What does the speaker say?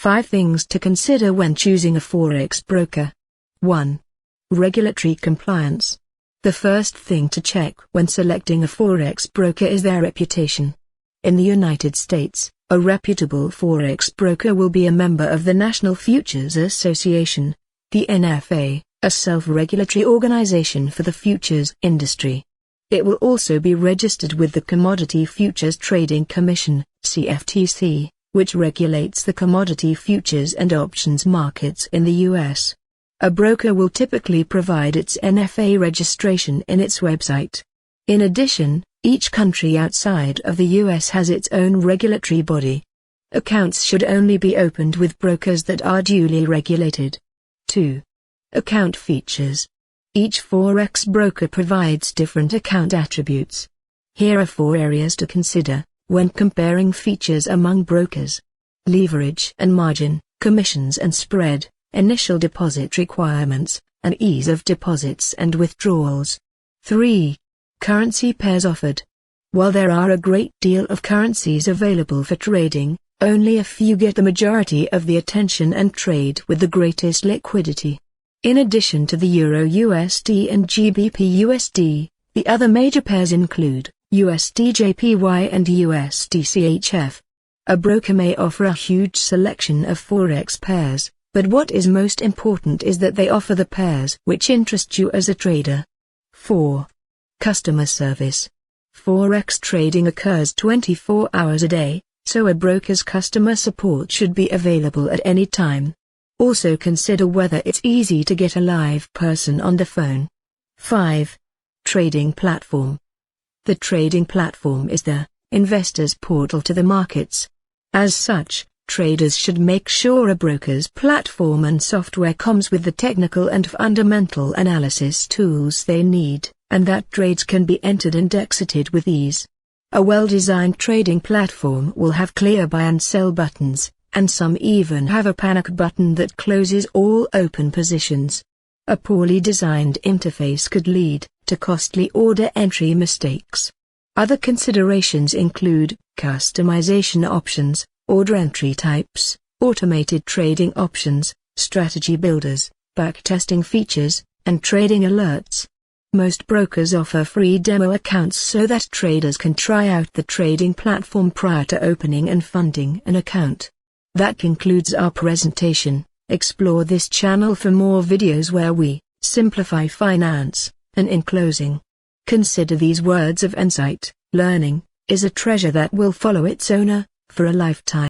5 things to consider when choosing a forex broker. 1. Regulatory compliance. The first thing to check when selecting a forex broker is their reputation. In the United States, a reputable forex broker will be a member of the National Futures Association, the NFA, a self-regulatory organization for the futures industry. It will also be registered with the Commodity Futures Trading Commission, CFTC, which regulates the commodity futures and options markets in the U.S. A broker will typically provide its NFA registration in its website. In addition, each country outside of the U.S. has its own regulatory body. Accounts should only be opened with brokers that are duly regulated. 2. Account features. Each forex broker provides different account attributes. Here are 4 areas to consider when comparing features among brokers: leverage and margin, commissions and spread, initial deposit requirements, and ease of deposits and withdrawals. 3. Currency pairs offered. While there are a great deal of currencies available for trading, only a few get the majority of the attention and trade with the greatest liquidity. In addition to the Euro-USD and GBP-USD, the other major pairs include USD-JPY and USD-CHF. A broker may offer a huge selection of forex pairs, but what is most important is that they offer the pairs which interest you as a trader. 4. Customer service. Forex trading occurs 24 hours a day, so a broker's customer support should be available at any time. Also consider whether it's easy to get a live person on the phone. 5. Trading platform. The trading platform is the investor's portal to the markets. As such, traders should make sure a broker's platform and software comes with the technical and fundamental analysis tools they need, and that trades can be entered and exited with ease. A well-designed trading platform will have clear buy and sell buttons, and some even have a panic button that closes all open positions. A poorly designed interface could lead to costly order entry mistakes. Other considerations include customization options, order entry types, automated trading options, strategy builders, backtesting features, and trading alerts. Most brokers offer free demo accounts so that traders can try out the trading platform prior to opening and funding an account. That concludes our presentation. Explore this channel for more videos where we simplify finance, and in closing, consider these words of insight: learning is a treasure that will follow its owner for a lifetime.